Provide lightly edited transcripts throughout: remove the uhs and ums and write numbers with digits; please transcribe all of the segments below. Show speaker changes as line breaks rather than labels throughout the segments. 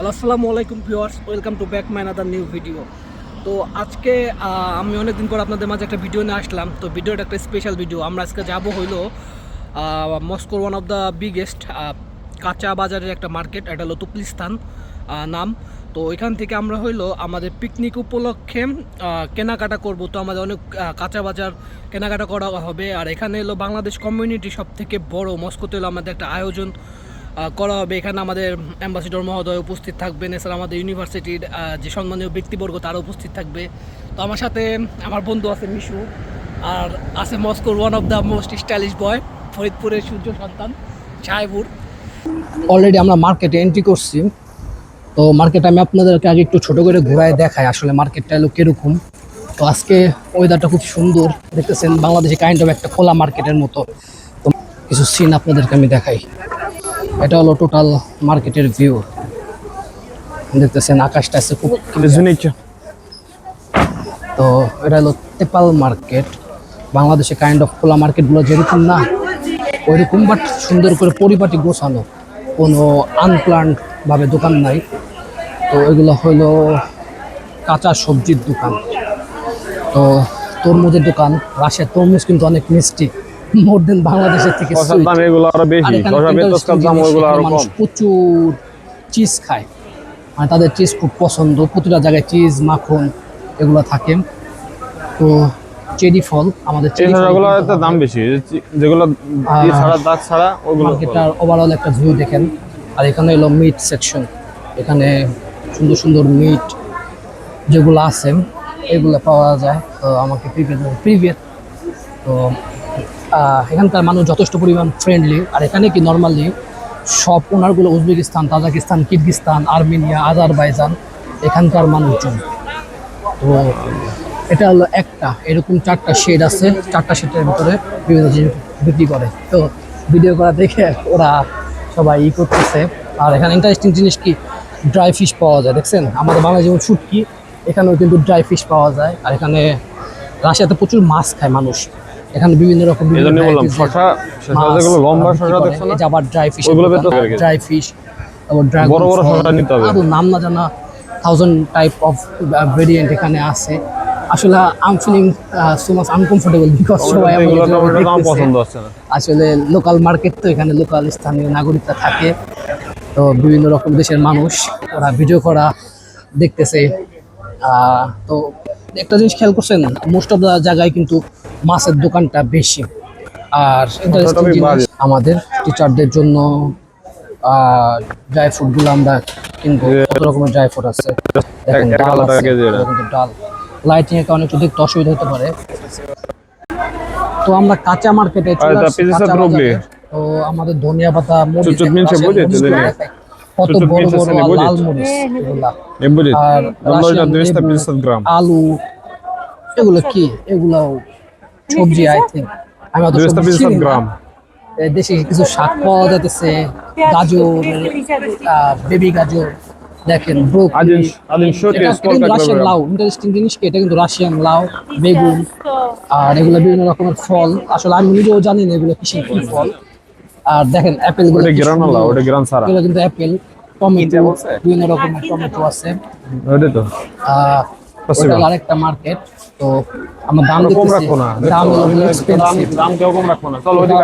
আসসালামু আলাইকুম viewers, welcome to back my another new video. তো আজকে আমি অনেকদিন পর আপনাদের মাঝে একটা ভিডিও নিয়ে আসলাম। তো ভিডিওটা একটা স্পেশাল ভিডিও। আমরা আজকে যাব হইলো মস্কোর ওয়ান অফ দ্য বিগেস্ট কাঁচা বাজারের একটা মার্কেট, এটা হলো তুপলিস্তান নাম। তো এখান থেকে আমরা হইলো আমাদের পিকনিক উপলক্ষে কেনাকাটা করব। তো আমাদের অনেক কাঁচা বাজার কেনাকাটা করা হবে। আর এখানে হলো বাংলাদেশ কমিউনিটি সব থেকে বড় মস্কোতে হলো আমাদের একটা আয়োজন করা হবে। এখানে আমাদের অ্যাম্বাসিডর মহোদয় উপস্থিত থাকবেন, এছাড়া আমাদের ইউনিভার্সিটির যে সম্মানীয় ব্যক্তিবর্গ তারা উপস্থিত থাকবে। তো আমার সাথে আমার বন্ধু আছে মিশু, আর আছে মস্কোর one of the most stylish boy, ফরিদপুরের সূর্য সন্তান সাহেবুর। অলরেডি আমরা মার্কেটে এন্ট্রি করছি। তো মার্কেট আমি আপনাদেরকে আগে একটু ছোটো করে ঘোরায় দেখাই আসলে মার্কেটটা এলো কীরকম। তো আজকে ওয়েদারটা খুব সুন্দর, দেখতেছেন বাংলাদেশে কাইন্ড অফ একটা খোলা মার্কেটের মতো। তো কিছু সিন আপনাদেরকে আমি দেখাই। এটা হলো টোটাল মার্কেটের ভিউ, দেখতেছেন আকাশটা আছে খুব। তো এটা হলো তেপাল মার্কেট। বাংলাদেশে কাইন্ড অফ খোলা মার্কেটগুলো যেরকম না ওইরকম, বাট সুন্দর করে পরিপাটি গোছানো, কোনো আনপ্লান্ট ভাবে দোকান নাই। তো এগুলো হলো কাঁচা সবজির দোকান। তো তরমুজের দোকান, রাশিয়ার তরমুজ কিন্তু অনেক মিষ্টি, মোর দেন বাংলাদেশের থেকে। মানুষ প্রচুর চিজ খায়, মানে তাদের চিজ খুব পছন্দ, প্রতিটা জায়গায় চিজ মাখন এগুলো থাকে। তো চেরি ফল, আমাদের চেরি ফলগুলোর দাম বেশি, যেগুলো ছাড়া দাগ ছাড়া ওগুলো। মার্কেটটার ওভারঅল একটা ভিউ দেখেন। আর এখানে হলো মিট সেকশন, এখানে সুন্দর সুন্দর মিট যেগুলো আছে এগুলো পাওয়া যায়। তো আমাকে প্রিভিয়াস তো এখানকার মানুষ যথেষ্ট পরিমাণ ফ্রেন্ডলি। আর এখানে কি নর্মালি সব ওনারগুলো Uzbekistan, Tajikistan, Kyrgyzstan, Armenia, Azerbaijan এখানকার মানুষজন। তো এটা হলো একটা এরকম 4টা শেড আছে, 4টা শেডের ভিতরে বিভিন্ন জিনিস বিক্রি করে। তো ভিডিও করা দেখে ওরা সবাই করতেছে। আর এখানে ইন্টারেস্টিং জিনিস কি, ড্রাই ফিশ পাওয়া যায়। দেখছেন আমাদের বাংলা যেমন শুটকি, এখানেও কিন্তু ড্রাই ফিশ পাওয়া যায়। আর এখানে রাশিয়াতে প্রচুর মাছ খায় মানুষ, এখানে বিভিন্ন রকম আবার ড্রাই ফিশ, আরো নাম না জানা 1000 টাইপ অফ ভেরিয়েন্ট এখানে আছে। আসলে I am feeling so much uncomfortable because সবাই আসলে লোকাল মার্কেট, তো এখানে লোকাল স্থানীয় নাগরিকরা থাকে। তো বিভিন্ন রকম দেশের মানুষ ওরা ভিডিও করা দেখতেছে। তো একটা জিনিস খেয়াল করছেন, মোস্ট অফ দ্য জায়গায় কিন্তু মাছের দোকানটা বেশি। আর আমাদের টিচারদের জন্য ড্রাই ফ্রুটগুলো আমরা কিনবো, কত রকমের ড্রাই ফ্রুট আছে। ডাল লাইটিং এর কারণে একটু দেখতে অসুবিধা হতে পারে। তো আমরা কাঁচা মার্কেটে তো আমাদের ধনিয়া পাতা, কত বড় বড় লাল মরিচ, আর আলু, এগুলো কি, এগুলো সবজি আই থিঙ্ক। আমি অত দেশে কিছু শাক পাওয়া যাচ্ছে, গাজর, বেবি গাজর, দেখেন রাশিয়ান লাউ। ইন্টারেস্টিং জিনিস কি, এটা কিন্তু রাশিয়ান লাউ, বেগুন, আর এগুলো বিভিন্ন রকমের ফল। আসলে আমি নিজেও জানি না এগুলো কিসের কি ফল। আর দেখেন অ্যাপেল গুলো কিন্তু অ্যাপেল, টমেটো, বিভিন্ন রকমের টমেটো আছে। আরেকটা মার্কেট। তো আমরা দাম দেখতেছি, দাম হলো এক্সপেন্সিভ,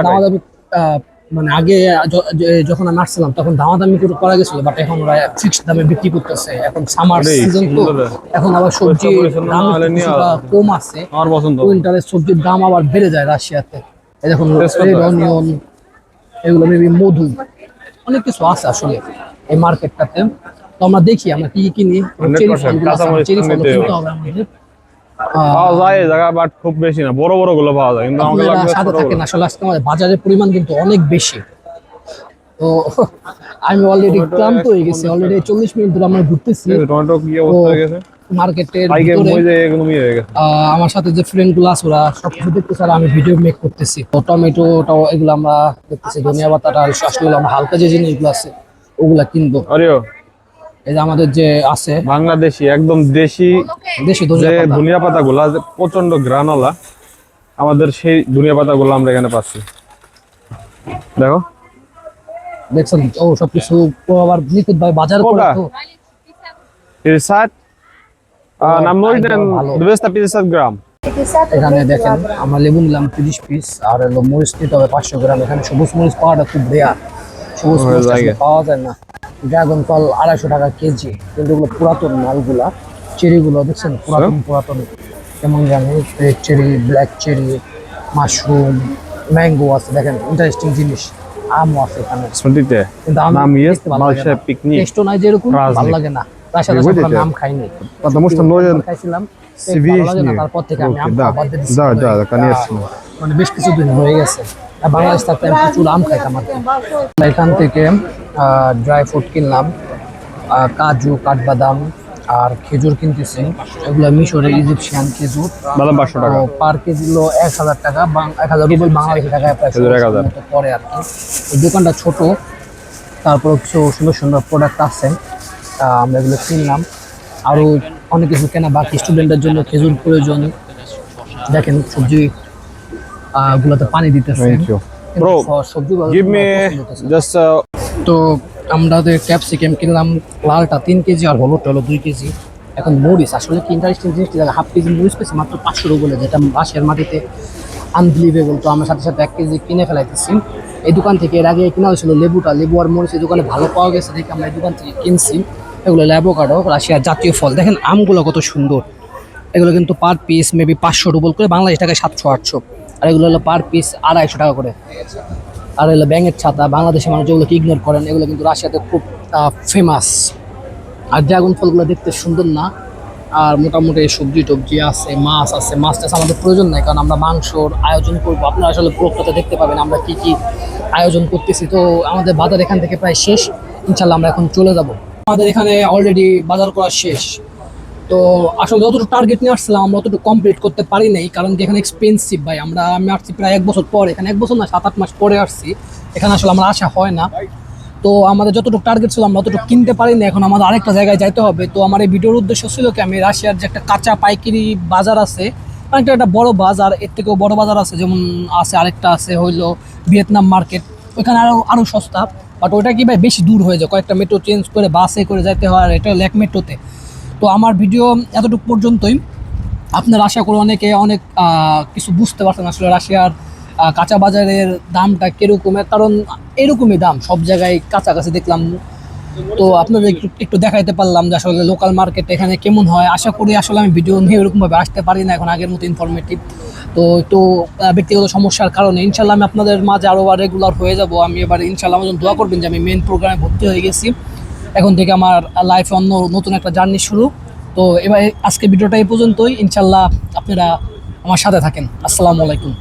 দামাদামি। মানে আগে যখন আমি আসছিলাম তখন দামাদামি করা গেছিল, বাট এখন ওরা ফিক্সড দামে বিক্রি করতেছে। এখন সামার সিজন, তো এখন আবার সবজির দাম কম আছে। উইন্টারের সবজির দাম আবার বেড়ে যায় রাশিয়াতে। এই দেখুন রেড অনিয়ন, এগুলো মেবি মধু, অনেক কিছু আছে আসলে এই মার্কেটটাতে। তো আমরা দেখি আমরা কি কিনি। চেরি ফলগুলো কিনতে হবে আমাদের। পাওয়া যায় এই জায়গা, বাট খুব বেশি না, বড় বড় গুলো পাওয়া যায়, কিন্তু আমাদের সাথে থাকে না। আসলে আজকে আমাদের বাজারের পরিমাণ কিন্তু অনেক বেশি। তো আমি অলরেডি ক্লান্ত হয়ে গেছি, অলরেডি 40 মিনিট ধরে আমরা ঘুরতেছি মার্কেটের ভিতরে। আমার সাথে যে ফ্রেন্ড গুলো আছে ওরা সবকিছু দেখতেছে, আর আমি ভিডিও মেক করতেছি। তো টমেটোটাও এগুলো আমরা দেখতেছি, ধনিয়া পাতাটা আসলে আমরা হালকা যে জিনিসগুলো আছে ওগুলা কিনবো। এই যে আমাদের যে আছে বাংলাদেশি একদম দেশি ধনিয়া পাতা গুলা, প্রচন্ড গ্রানওয়ালা, আমাদের সেই ধনিয়া পাতা গুলো আমরা এখানে পাচ্ছি। দেখো দেখছেন ও সবকিছু আবার নিখুঁত ভাবে বাজার করে তো
Pirsat. Namoriden
ভালো।
250 gram.
এখানে দেখেন আমরা লেবু নিলাম 30 পিস আর হলো মরিচ নিতে হবে 500 গ্রাম। এখানে সবুজ মরিচ পাওয়াটা খুব রেয়ার, সবুজ মরিচ আসলে পাওয়া যায় না। ড্রাগন ফল 250 টাকা কেজি, কিন্তু এগুলো পুরাতন মালগুলা। চেরিগুলো দেখছেন পুরাতন পুরাতন, কেমন জানি red cherry, black cherry, mushroom, mango আছে। দেখেন ইন্টারেস্টিং জিনিস, আমও আছে এখানে।
Смотрите,
কিন্তু
нам есть большой пикник.
টেস্টও নাই যেরকম, ভালো
Праздник.
লাগে না। তার সাথে
Вы
সাথে
будете?
নাম খাইনি,
Потому что Ноен
খাইছিলাম ভালো লাগে না, তারপর থেকে আমি আম খাওয়া বাদ দিয়ে দিছি।
Да, конечно.
মানে বেশ কিছুদিন হয়ে গেছে। আর বাংলাদেশ থাকতে আমি প্রচুর আম খাইতাম আর কি। এখান থেকে ড্রাই ফ্রুট কিনলাম, কাজু, কাঠবাদাম আর খেজুর কিনতেছি। এগুলো মিশরের ইজিপশিয়ান খেজুর।
বাদাম 500 টাকা।
পার কেজি হলো 1000 টাকা, 1000 রুবেল বাংলাদেশি টাকায় প্রায়
খেজুর 1000
মতো পড়ে আর কি। এই দোকানটা ছোট, তারপর কিছু সুন্দর সুন্দর প্রোডাক্ট আছে, আমরা এগুলো কিনলাম। আরও অনেক কিছু কেনা বাকি, স্টুডেন্টের জন্য খেজুর প্রয়োজন। দেখেন সবজি গুলোতে পানি দিতেছে।
Thank you. Bro, give me just
তো আমাদের ক্যাপসিকাম কিনলাম, লালটা 3 কেজি আর হলুদটা হলো 2 কেজি। এখন মরিচ আসলে কি ইন্টারেস্টিং জিনিসটি, হাফ কেজি মরিচ পেয়েছে মাত্র 500 রুবেলে, যেটা বাঁশের মাটিতে আনবিলিভেবল। তো আমার সাথে সাথে 1 কেজি কিনে ফেলাইতেছি। এই দোকান থেকে এর আগে কিনা হয়েছিল লেবুটা, লেবু আর মরিচ এই দোকানে ভালো পাওয়া গেছে দেখে আমরা এই দোকান থেকে কিনছি। এগুলো অ্যাভোকাডো, রাশিয়ার জাতীয় ফল। দেখেন আমগুলো কত সুন্দর। এগুলো কিন্তু পার পিস মেবি 500 রুবেল করে, বাংলাদেশ টাকায় 700-800। আর এগুলো হলো পার পিস 250 টাকা করে। আর এগুলো ব্যাঙের ছাতা, বাংলাদেশের মানুষ যেগুলোকে ইগনোর করেন, এগুলো কিন্তু রাশিয়াতে খুব ফেমাস। আর ড্রাগন ফলগুলো দেখতে সুন্দর না। আর মোটামুটি সবজি টবজি আছে, মাছ আছে। মাছ টাছ আমাদের প্রয়োজন নাই, কারণ আমরা মাংসর আয়োজন করবো। আপনারা আসলে ব্লগটাতে দেখতে পাবেন আমরা কি কি আয়োজন করতেছি। তো আমাদের বাজার এখান থেকে প্রায় শেষ, ইনশাল্লাহ আমরা এখন চলে যাব। আমাদের এখানে অলরেডি বাজার করা শেষ। তো আসলে যতটুকু টার্গেট নিয়ে আসছিলাম আমরা অতটুকু কমপ্লিট করতে পারি নাই, কারণ কি এখানে এক্সপেন্সিভ ভাই। আমি আসছি প্রায় 1 বছর পর, এখানে 1 বছর না 7-8 মাস পরে আসছি। এখানে আসলে আমার আশা হয় না। তো আমাদের যতটুকু টার্গেট ছিল আমরা অতটুকু কিনতে পারি না, এখন আমাদের আরেকটা জায়গায় যাইতে হবে। তো আমার এই ভিডিওর উদ্দেশ্য ছিল কি, আমি রাশিয়ার যে একটা কাঁচা পাইকারি বাজার আছে, অনেকটা একটা বড় বাজার, এর থেকেও বড় বাজার আছে, যেমন আছে আরেকটা আছে হইলো ভিয়েতনাম মার্কেট। ওইখানে আরও সস্তা, বাট ওইটা কি ভাই বেশি দূর হয়ে যায়, কয়েকটা মেট্রো চেঞ্জ করে বাসে করে যাইতে হয়, আর এটা হলো 1 মেট্রোতে। তো আমার ভিডিও এতটুকু পর্যন্তই। আপনার আশা করি অনেকে অনেক কিছু বুঝতে পারছেন আসলে রাশিয়ার কাঁচা বাজারের দামটা কীরকমের, কারণ এরকমই দাম সব জায়গায় কাছাকাছি দেখলাম। তো আপনাদের একটু দেখাইতে পারলাম যে আসলে লোকাল মার্কেট এখানে কেমন হয়। আশা করি আসলে আমি ভিডিও নিয়ে এরকমভাবে আসতে পারি না এখন আগের মতো ইনফরমেটিভ। তো একটু ব্যক্তিগত সমস্যার কারণে ইনশাল্লাহ আমি আপনাদের মাঝে আরও রেগুলার হয়ে যাব। আমি এবার ইনশাল্লাহ আমার জন্য দোয়া করবেন যে আমি মেন প্রোগ্রামে ভর্তি হয়ে গেছি। এখন থেকে আমার লাইফে অন্য নতুন একটা জার্নি শুরু। তো এবার আজকে ভিডিওটা এই পর্যন্তই, ইনশাল্লাহ আপনারা আমার সাথে থাকেন। আসসালামু আলাইকুম।